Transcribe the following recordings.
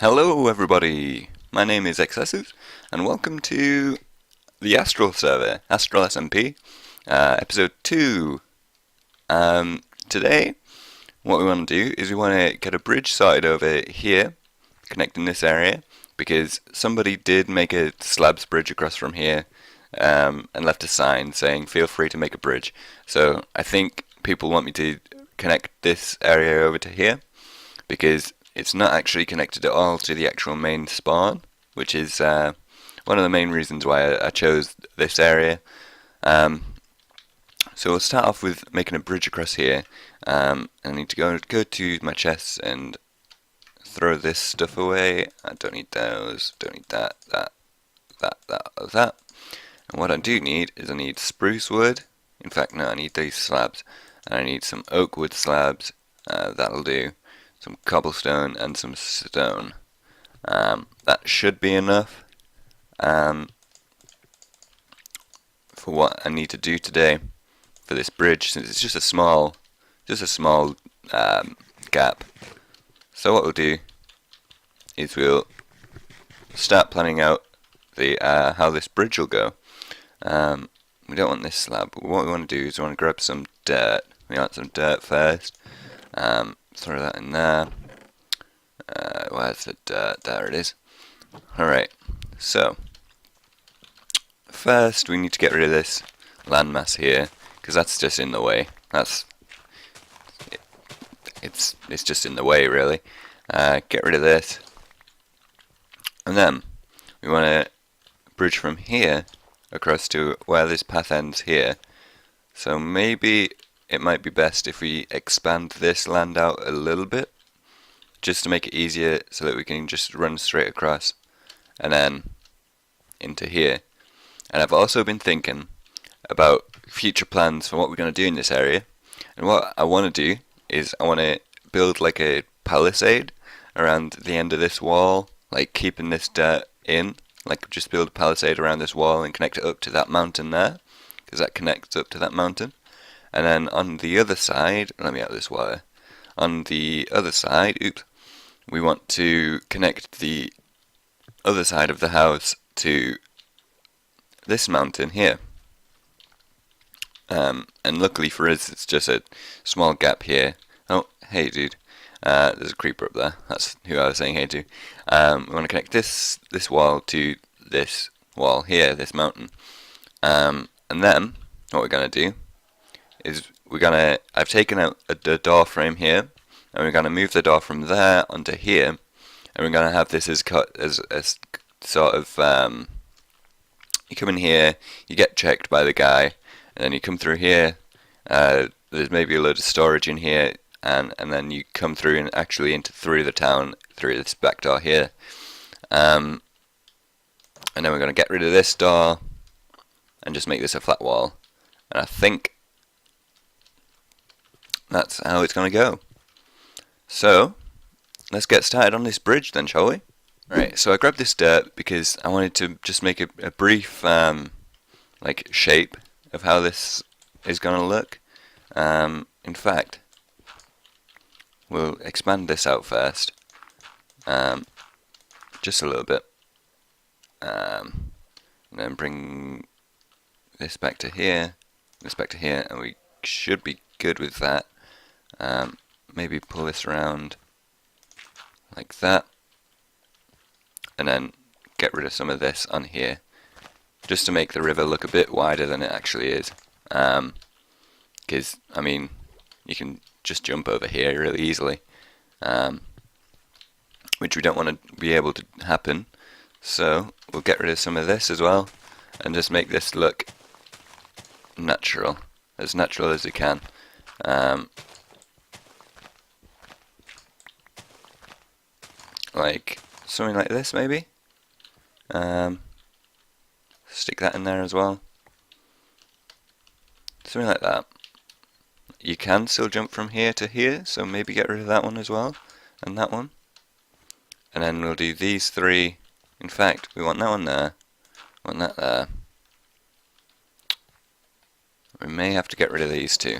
Hello everybody, my name is Excessive and welcome to the Astral server, Astral SMP, episode 2. Today what we want to do is we want to get a bridge started over here, connecting this area, because somebody did make a slabs bridge across from here and left a sign saying feel free to make a bridge. So I think people want me to connect this area over to here, because it's not actually connected at all to the actual main spawn, which is one of the main reasons why I chose this area. So we'll start off with making a bridge across here. I need to go to my chests and throw this stuff away. I don't need those, don't need that. And what I do need is I need spruce wood. In fact, no, I need these slabs. And I need some oak wood slabs. That'll do. Some cobblestone and some stone. That should be enough for what I need to do today for this bridge, since it's just a small gap. So what we'll do is we'll start planning out the how this bridge will go. We don't want this slab. What we want to do is we want to grab some dirt. We want some dirt first. Throw that in there. Where's the dirt? There it is. Alright, so first we need to get rid of this landmass here, because that's just in the way. It's just in the way, really. Get rid of this, and then we want to bridge from here across to where this path ends here. So maybe it might be best if we expand this land out a little bit, just to make it easier, so that we can just run straight across and then into here. And I've also been thinking about future plans for what we're going to do in this area. And what I want to do is I want to build like a palisade around the end of this wall, like keeping this dirt in. Like just build a palisade around this wall and connect it up to that mountain there, because that connects up to that mountain. And then on the other side, let me out of this wire. On the other side, we want to connect the other side of the house to this mountain here. And luckily for us, it's just a small gap here. Oh, hey dude, there's a creeper up there. That's who I was saying hey to. We want to connect this wall to this wall here, this mountain. And then what we're gonna do is I've taken out the door frame here, and we're gonna move the door from there onto here, and we're gonna have this as sort of you come in here, you get checked by the guy, and then you come through here. There's maybe a load of storage in here, and then you come through and actually through the town through this back door here. And then we're gonna get rid of this door and just make this a flat wall. And I think that's how it's going to go. So let's get started on this bridge then, shall we? Right, so I grabbed this dirt because I wanted to just make a brief like shape of how this is going to look. In fact, we'll expand this out first, just a little bit, and then bring this back to here, and we should be good with that. Maybe pull this around like that, and then get rid of some of this on here, just to make the river look a bit wider than it actually is. Because, I mean, you can just jump over here really easily, which we don't want to be able to happen. So we'll get rid of some of this as well, and just make this look natural as we can. Like something like this maybe. Stick that in there as well. Something like that. You can still jump from here to here, so maybe get rid of that one as well, and that one. And then we'll do these three. In fact, we want that one there, want that there. We may have to get rid of these two.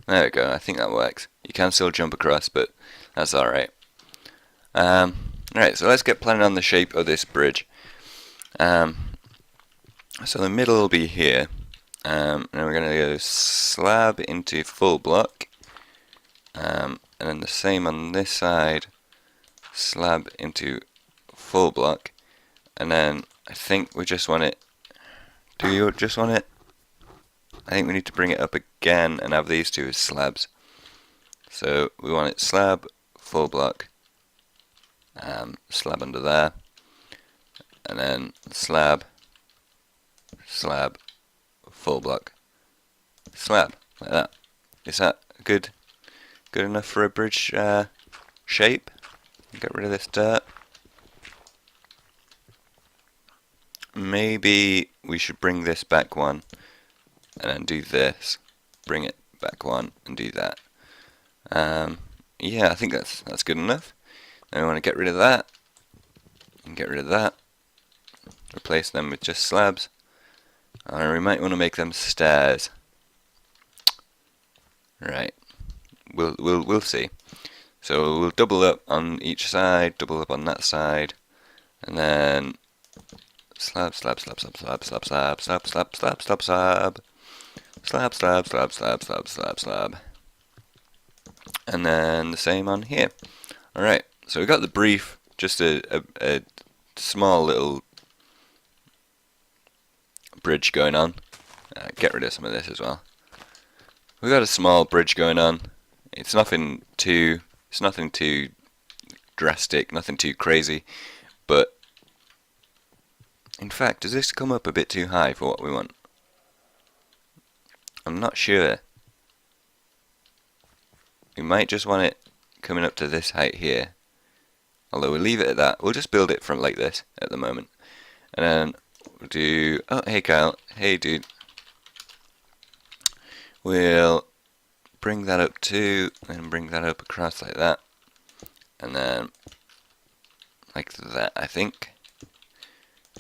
There we go, I think that works. You can still jump across, but that's alright. Alright, so let's get planning on the shape of this bridge. So the middle will be here, and we're going to go slab into full block, and then the same on this side, slab into full block, and then I think we just want it. Do you just want it? I think we need to bring it up again and have these two as slabs. So we want it slab, full block, slab under there, and then slab, slab, full block, slab, like that. Is that good enough for a bridge shape? Get rid of this dirt. Maybe we should bring this back one and then do this, bring it back one and do that. Yeah, I think that's good enough. Then we want to get rid of that and get rid of that, replace them with just slabs, and we might want to make them stairs. Right, we'll see. So we'll double up on each side, double up on that side, and then slab, slab, slab, slab, slab, slab, slab, slab, slab, slab, slab, slab. Slab, slab, slab, slab, slab, slab, slab. And then the same on here. Alright, so we got the brief, just a small little bridge going on. Get rid of some of this as well. We got a small bridge going on. It's nothing too drastic, nothing too crazy, but in fact, does this come up a bit too high for what we want? I'm not sure. We might just want it coming up to this height here. Although we'll leave it at that. We'll just build it from like this at the moment. And then we'll do... Oh, hey Kyle. Hey dude. We'll bring that up too, and bring that up across like that. And then like that, I think.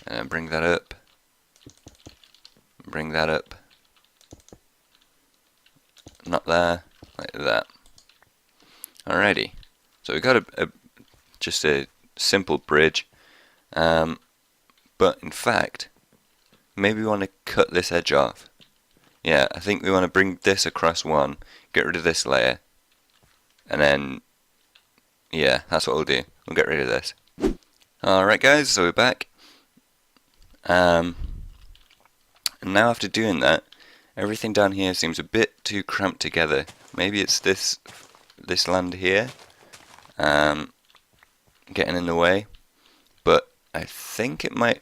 And bring that up. Bring that up. Not there, like that. Alrighty, so we got just a simple bridge, but in fact, maybe we want to cut this edge off. Yeah, I think we want to bring this across one, get rid of this layer, and then, yeah, that's what we'll do. We'll get rid of this. Alright guys, so we're back. And now after doing that, everything down here seems a bit too cramped together. Maybe it's this land here getting in the way, but I think it might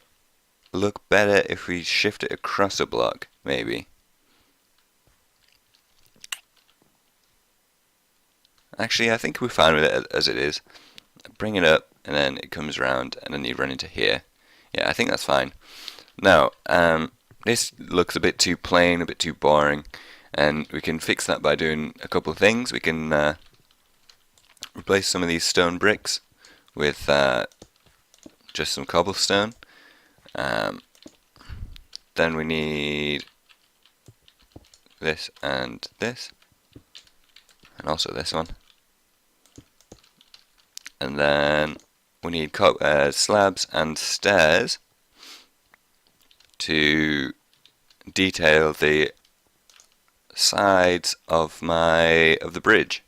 look better if we shift it across a block, maybe. Actually, I think we're fine with it as it is. Bring it up, and then it comes around, and then you run into here. Yeah, I think that's fine. Now, this looks a bit too plain, a bit too boring, and we can fix that by doing a couple of things. We can replace some of these stone bricks with just some cobblestone. Then we need this and this, and also this one. And then we need slabs and stairs to detail the sides of the bridge.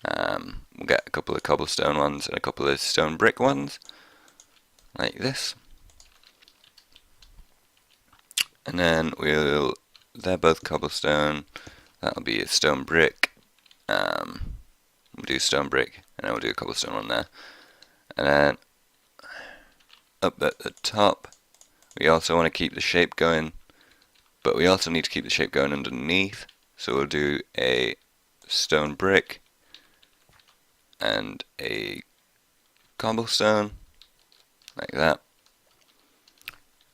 We'll get a couple of cobblestone ones and a couple of stone brick ones, like this. And then they're both cobblestone. That'll be a stone brick. We'll do stone brick, and then we'll do a cobblestone one there. And then up at the top, we also want to keep the shape going, but we also need to keep the shape going underneath. So we'll do a stone brick and a cobblestone, like that.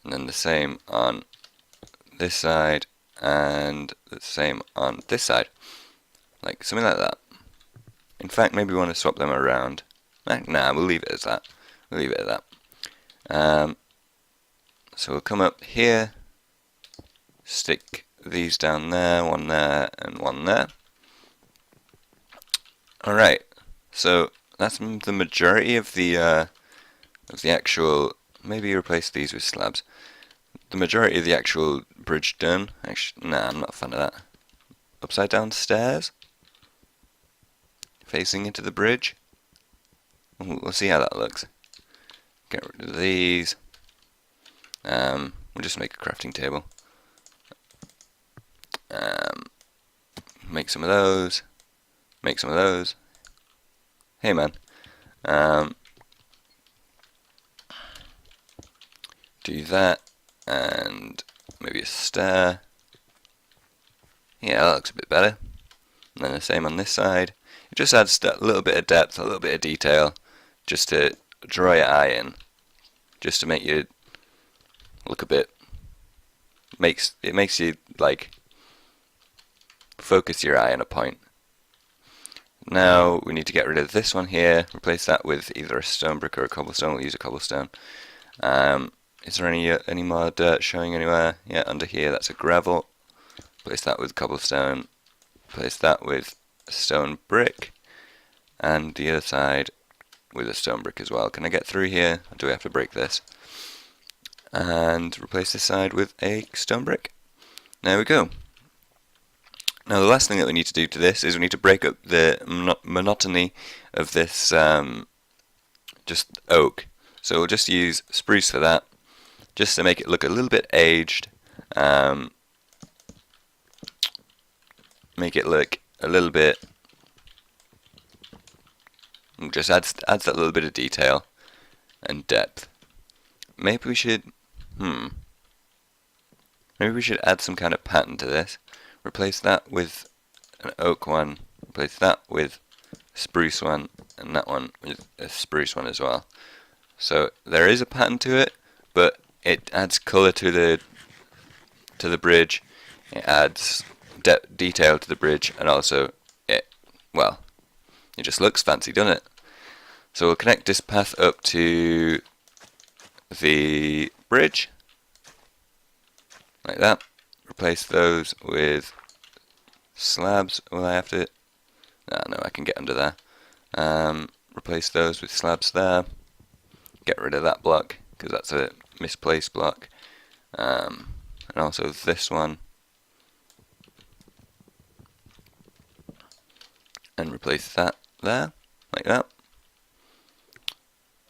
And then the same on this side, and the same on this side, like something like that. In fact, maybe we want to swap them around. Nah, we'll leave it as that. We'll leave it at that. So we'll come up here, stick these down there, one there, and one there. Alright, so that's the majority of the actual, maybe replace these with slabs. The majority of the actual bridge done. Actually, nah, I'm not a fan of that. Upside down stairs? Facing into the bridge? We'll see how that looks. Get rid of these. We'll just make a crafting table. Make some of those. Make some of those. Hey man. Do that, and maybe a stair. Yeah, that looks a bit better. And then the same on this side. It just adds a little bit of depth, a little bit of detail, just to draw your eye in, just to make you look a bit. It makes you like focus your eye on a point. Now we need to get rid of this one here. Replace that with either a stone brick or a cobblestone. We'll use a cobblestone. Is there any more dirt showing anywhere? Yeah, under here that's a gravel. Place that with cobblestone. Place that with a stone brick, and the other side with a stone brick as well. Can I get through here? Or do we have to break this? And replace this side with a stone brick. There we go. Now the last thing that we need to do to this is we need to break up the monotony of this just oak. So we'll just use spruce for that, just to make it look a little bit aged. Make it look a little bit, just adds that little bit of detail and depth. Maybe we should, maybe we should add some kind of pattern to this. Replace that with an oak one, replace that with a spruce one, and that one with a spruce one as well. So there is a pattern to it, but it adds colour to the bridge. It adds detail to the bridge, and also it just looks fancy, doesn't it? So we'll connect this path up to the bridge like that. Replace those with slabs. Will I have to? No, I can get under there. Replace those with slabs there. Get rid of that block because that's a misplaced block, and also this one. And replace that there, like that.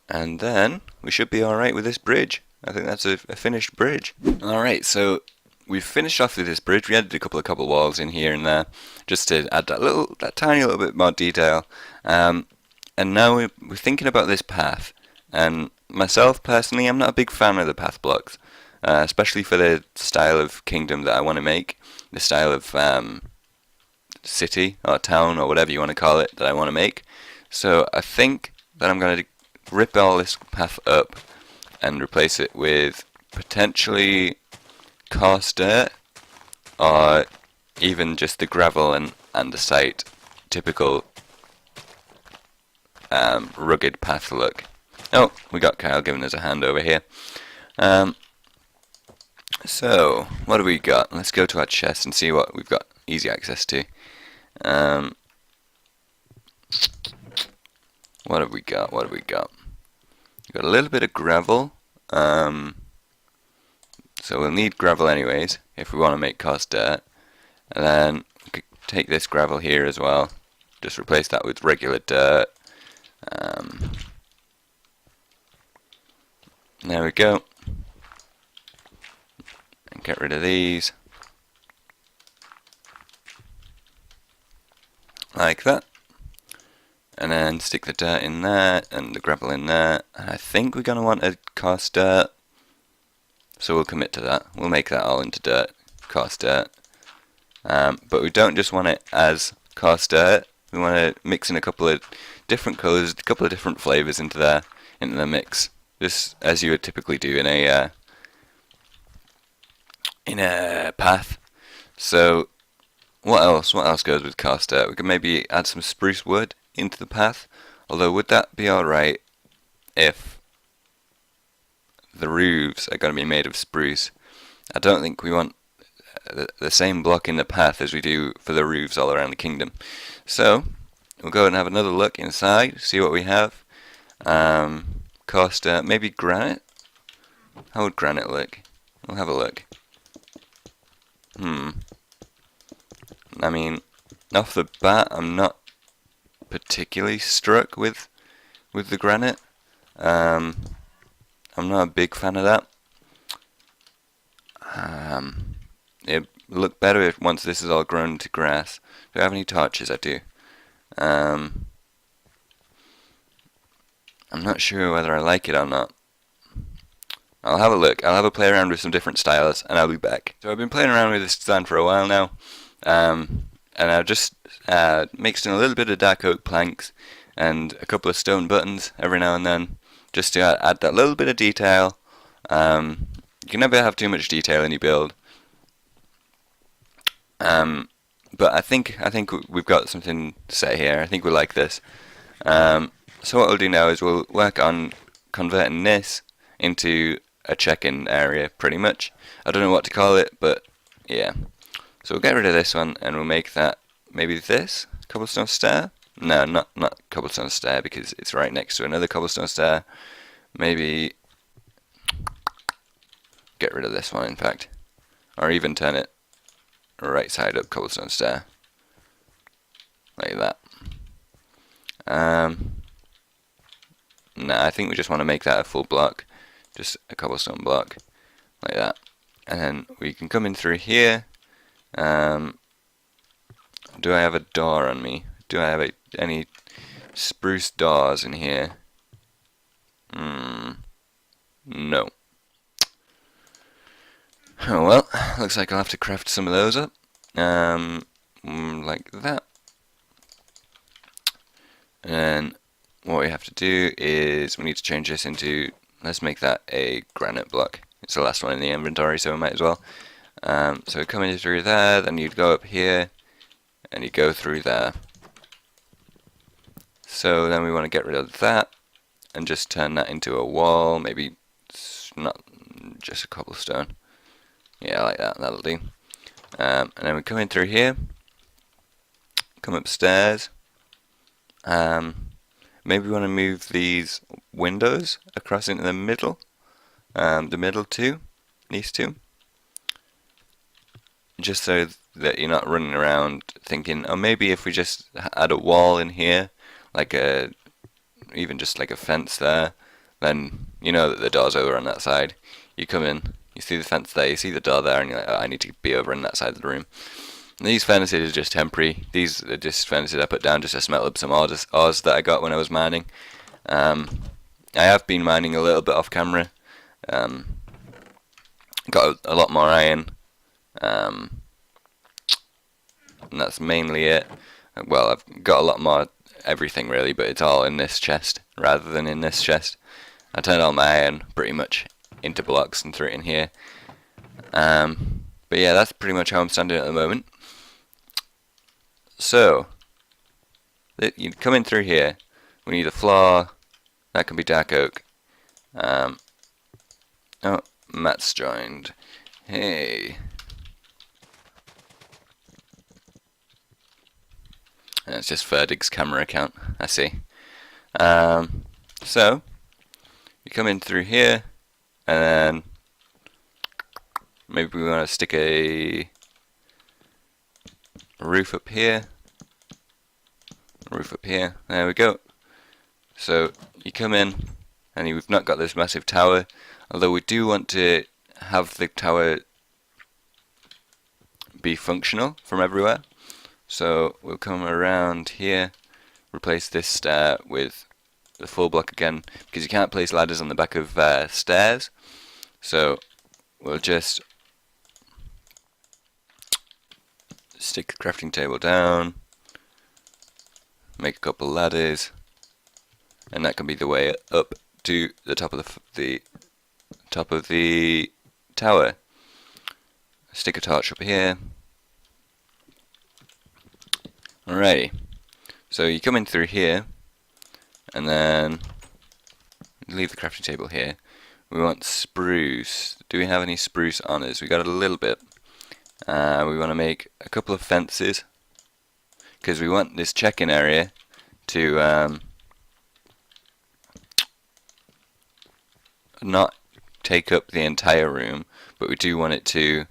And then we should be alright with this bridge. I think that's a finished bridge. Alright, so we've finished off with this bridge. We added a couple of cobble walls in here and there, just to add that tiny little bit more detail. And now we're thinking about this path. And myself, personally, I'm not a big fan of the path blocks, especially for the style of kingdom that I want to make, the style of city or town or whatever you want to call it that I want to make. So I think that I'm going to rip all this path up and replace it with potentially coarse dirt, or even just the gravel and andesite, typical rugged path look. Oh, we got Kyle giving us a hand over here. So what do we got? Let's go to our chest and see what we've got easy access to. What have we got? What have we got? We've got a little bit of gravel. So we'll need gravel anyways if we want to make coarse dirt. And then we could take this gravel here as well. Just replace that with regular dirt. There we go. And get rid of these. Like that. And then stick the dirt in there and the gravel in there. And I think we're going to want a coarse dirt. So we'll commit to that. We'll make that all into dirt, coarse dirt. But we don't just want it as coarse dirt. We want to mix in a couple of different colours, a couple of different flavours into the mix. Just as you would typically do in a path. So what else? What else goes with coarse dirt? We could maybe add some spruce wood into the path. Although would that be alright if the roofs are going to be made of spruce? I don't think we want the same block in the path as we do for the roofs all around the kingdom. So we'll go and have another look inside, see what we have. Cost maybe granite. How would granite look? We'll have a look. I mean, off the bat, I'm not particularly struck with the granite. I'm not a big fan of that. It look better if once this is all grown to grass. Do I have any torches? I do. I'm not sure whether I like it or not. I'll have a look. I'll have a play around with some different styles, and I'll be back. So I've been playing around with this design for a while now, and I've just mixed in a little bit of dark oak planks and a couple of stone buttons every now and then, just to add that little bit of detail. You can never have too much detail in your build, but I think we've got something set here. I think we like this. So what we'll do now is we'll work on converting this into a check-in area, pretty much. I don't know what to call it, but yeah. So we'll get rid of this one, and we'll make that maybe this cobblestone stair. No, not cobblestone stair, because it's right next to another cobblestone stair. Maybe get rid of this one, in fact, or even turn it right side up cobblestone stair, like that. Nah, I think we just want to make that a full block. Just a cobblestone block, like that. And then we can come in through here. Do I have a door on me? Do I have any spruce doors in here? No. Oh well, looks like I'll have to craft some of those up. Like that. And what we have to do is we need to change this into, let's make that a granite block. It's the last one in the inventory, so we might as well. So coming through there, then you'd go up here, and you go through there. So then we want to get rid of that, and just turn that into a wall, maybe not just a cobblestone. Yeah, like that, that'll do. And then we come in through here, come upstairs. Maybe we want to move these windows across into the middle. The middle two, these two. Just so that you're not running around thinking, oh, maybe if we just add a wall in here, like even just like a fence there, then you know that the door's over on that side. You come in, you see the fence there, you see the door there, and you're like, oh, I need to be over on that side of the room. And these furnaces are just temporary. These are just furnaces I put down just to smelt up some ores that I got when I was mining. I have been mining a little bit off camera. Got a lot more iron. And that's mainly it. Well, I've got a lot more everything really, but it's all in this chest rather than in this chest. I turned all my iron pretty much into blocks and threw it in here. But yeah, that's pretty much how I'm standing at the moment. So, you come in through here. We need a floor. That can be dark oak. Oh, Matt's joined. Hey. It's just Ferdig's camera account. I see. So, you come in through here, and then maybe we want to stick a roof up here. Roof up here. There we go. So you come in, and we've not got this massive tower. Although we do want to have the tower be functional from everywhere. So we'll come around here, replace this stair with the full block again, because you can't place ladders on the back of stairs. So we'll just stick the crafting table down, make a couple ladders, and that can be the way up to the top of the tower. Stick a torch up here. Alrighty, so you come in through here, and then leave the crafting table here. We want spruce. Do we have any spruce on us? We got a little bit. We want to make a couple of fences, because we want this check-in area to not take up the entire room, but we do want it to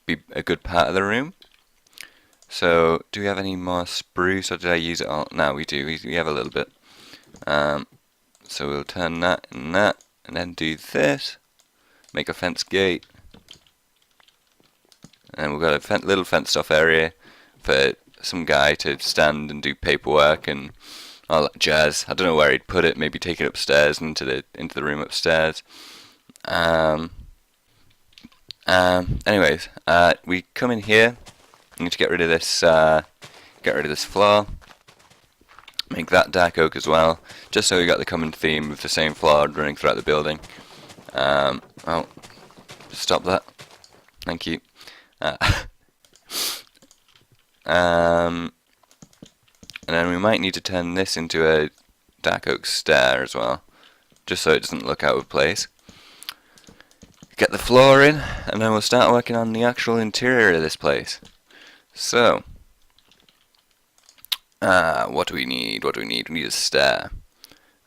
be a good part of the room. So, do we have any more spruce, or did I use it all? No, we do. We have a little bit. So we'll turn that and that, and then do this. Make a fence gate. And we've got a little fenced off area for some guy to stand and do paperwork and all that jazz. I don't know where he'd put it. Maybe take it upstairs into the room upstairs. Anyways, we come in here. We need to get rid of this floor. Make that dark oak as well, just so we got the common theme of the same floor running throughout the building. Oh, stop that. Thank you. And then we might need to turn this into a dark oak stair as well, just so it doesn't look out of place. Get the floor in, and then we'll start working on the actual interior of this place. So, what do we need? We need a stair.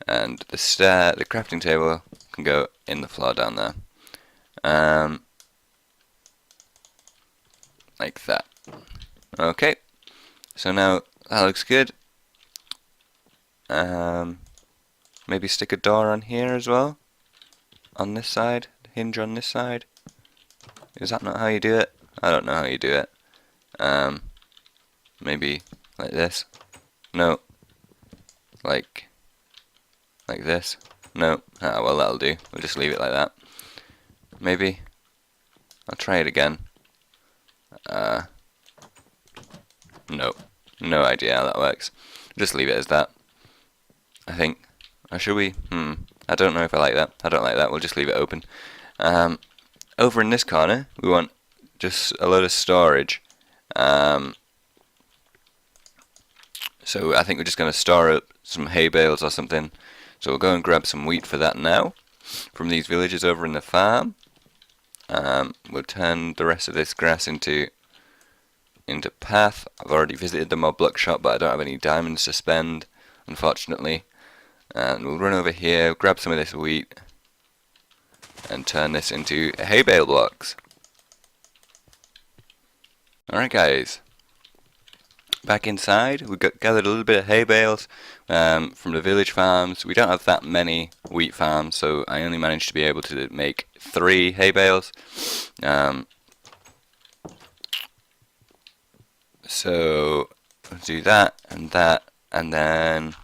And the crafting table can go in the floor down there. Like that. Okay. So now that looks good. Maybe stick a door on here as well. On this side. Hinge on this side. Is that not how you do it? I don't know how you do it. Maybe like this. No. Like this. No. Ah, well, that'll do. We'll just leave it like that. Maybe. I'll try it again. No. No idea how that works. Just leave it as that. I think. Or should we? I don't know if I like that. I don't like that. We'll just leave it open. Over in this corner, we want just a load of storage. So I think we're just going to store up some hay bales or something. So we'll go and grab some wheat for that now from these villagers over in the farm. We'll turn the rest of this grass into path. I've already visited the mob block shop, but I don't have any diamonds to spend, unfortunately. And we'll run over here, grab some of this wheat, and turn this into hay bale blocks. Alright guys, back inside, we gathered a little bit of hay bales from the village farms. We don't have that many wheat farms, so I only managed to be able to make 3 hay bales. So we'll do that, and then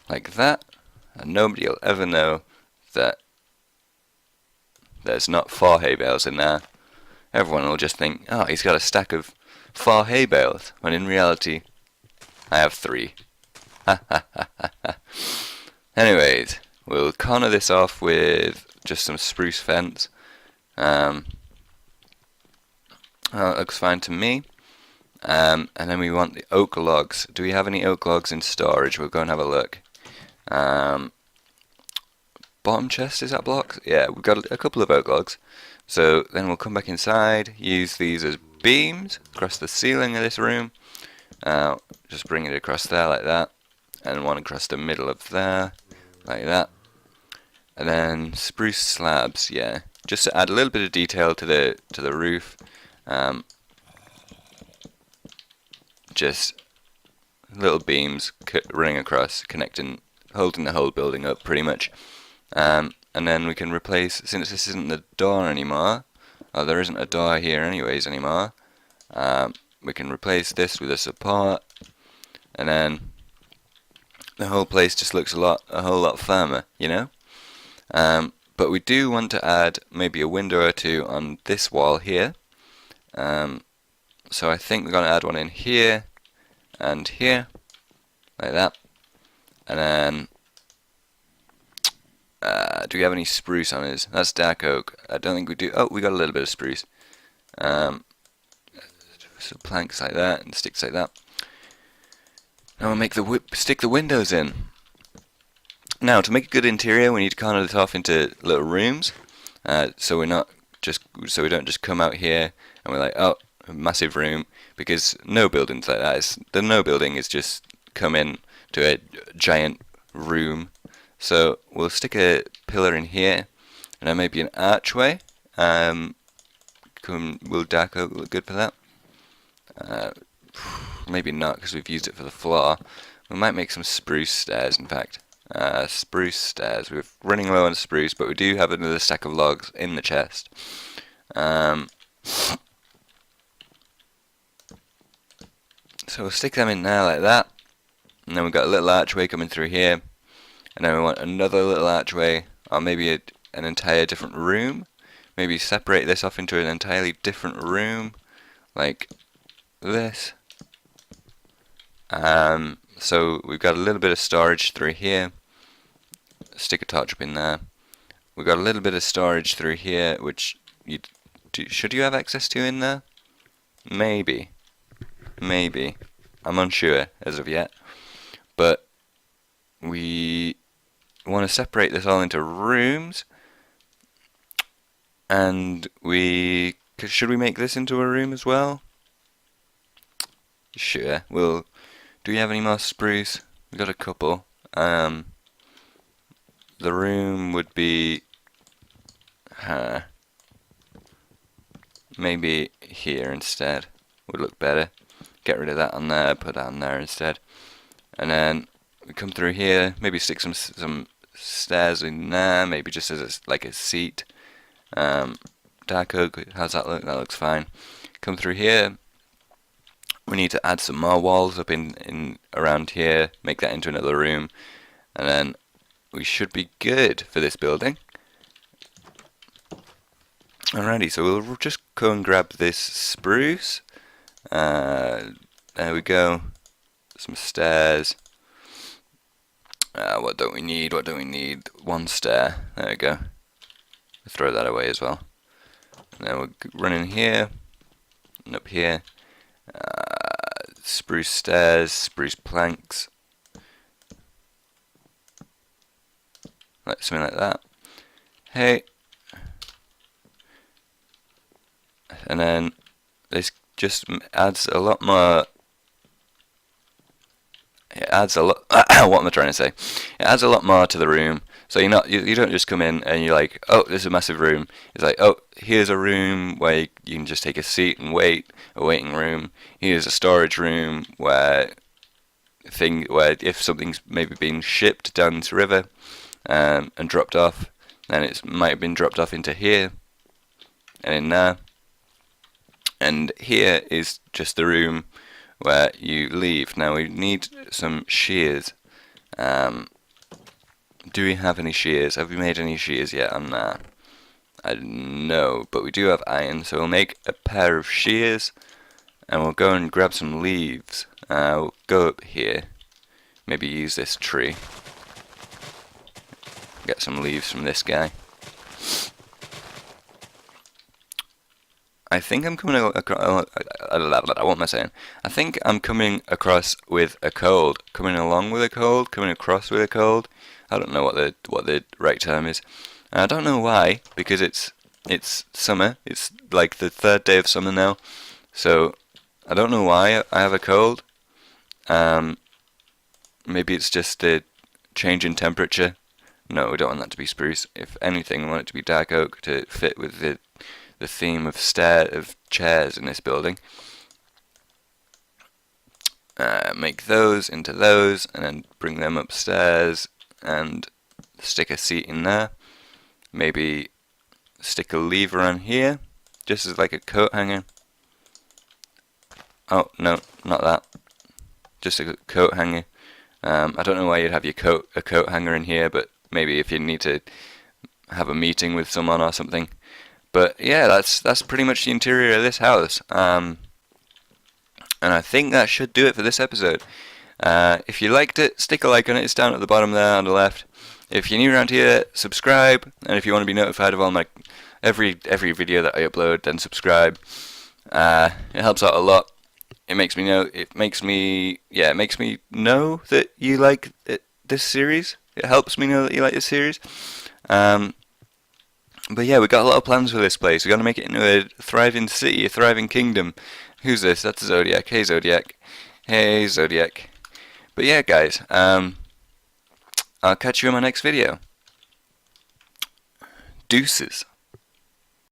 like that, and nobody will ever know that there's not 4 hay bales in there. Everyone will just think, oh, he's got a stack of 4 hay bales, when in reality, I have 3. Anyways, we'll corner this off with just some spruce fence. That looks fine to me. And then we want the oak logs. Do we have any oak logs in storage? We'll go and have a look. Bottom chest, is that blocks? Yeah, we've got a couple of oak logs. So then we'll come back inside, use these as beams across the ceiling of this room. Just bring it across there like that, and one across the middle of there, like that. And then spruce slabs, yeah, just to add a little bit of detail to the roof. Just little beams running across, connecting, holding the whole building up pretty much. And then we can replace, since this isn't the door anymore, or there isn't a door here anyways anymore, we can replace this with a support, and then the whole place just looks a whole lot firmer, you know? But we do want to add maybe a window or 2 on this wall here. So I think we're going to add one in here and here, like that. And then do we have any spruce on us? That's dark oak. I don't think we do. Oh, we got a little bit of spruce. Some planks like that and sticks like that. Now we'll make stick the windows in. Now to make a good interior, we need to corner this off into little rooms, so we don't just come out here and we're like, oh, a massive room, because no buildings like that. No building is just come in, to a giant room. So we'll stick a pillar in here, and then maybe an archway. Will dark oak look good for that? Maybe not, because we've used it for the floor. We might make some spruce stairs, in fact. Spruce stairs. We're running low on spruce, but we do have another stack of logs in the chest. So we'll stick them in there like that. And then we've got a little archway coming through here. And then we want another little archway, or maybe an entire different room. Maybe separate this off into an entirely different room, like this. So we've got a little bit of storage through here. Stick a torch up in there. We've got a little bit of storage through here, which should you have access to in there? Maybe. I'm unsure as of yet. But we want to separate this all into rooms. And should we make this into a room as well? Sure. Do we have any more spruce? We've got a couple. The room would be maybe here instead. Would look better. Get rid of that on there, put that on there instead. And then we come through here, maybe stick some stairs in there, maybe just as like a seat. Dark oak, how's that look? That looks fine. Come through here. We need to add some more walls up in around here, make that into another room, and then we should be good for this building. Alrighty, so we'll just go and grab this spruce. There we go. Some stairs. What don't we need? One stair. There we go. Throw that away as well. And then we'll run in here and up here. Spruce stairs, spruce planks, like something like that. Hey, and then this just adds a lot more. It adds a lot. What am I trying to say? It adds a lot more to the room. So you don't just come in and you're like, oh, this is a massive room. It's like, oh, here's a room where you can just take a seat and wait, a waiting room. Here's a storage room where if something's maybe been shipped down this river and dropped off, then it might have been dropped off into here and in there. And here is just the room where you leave. Now we need some shears. Do we have any shears? Have we made any shears yet on that? I don't know, but we do have iron, so we'll make a pair of shears, and we'll go and grab some leaves. We'll go up here, maybe use this tree. Get some leaves from this guy. I think I'm coming across. What am I saying? I think I'm coming across with a cold. Coming along with a cold. Coming across with a cold. I don't know what the right term is. And I don't know why, because it's summer. It's like the third day of summer now. So I don't know why I have a cold. Maybe it's just a change in temperature. No, we don't want that to be spruce. If anything, we want it to be dark oak to fit with the theme of chairs in this building. Make those into those, and then bring them upstairs, and stick a seat in there. Maybe stick a lever on here, just as like a coat hanger. Oh, no, not that. Just a coat hanger. I don't know why you'd have a coat hanger in here, but maybe if you need to have a meeting with someone or something. But yeah, that's pretty much the interior of this house. And I think that should do it for this episode. If you liked it, stick a like on it. It's down at the bottom there on the left. If you're new around here, subscribe. And if you want to be notified of all my every video that I upload, then subscribe. It helps out a lot. It makes me know. It makes me know that you like this series. It helps me know that you like this series. But yeah, we've got a lot of plans for this place. We're going to make it into a thriving city, a thriving kingdom. Who's this? That's Zodiac. Hey, Zodiac. Hey, Zodiac. But yeah, guys, I'll catch you in my next video. Deuces.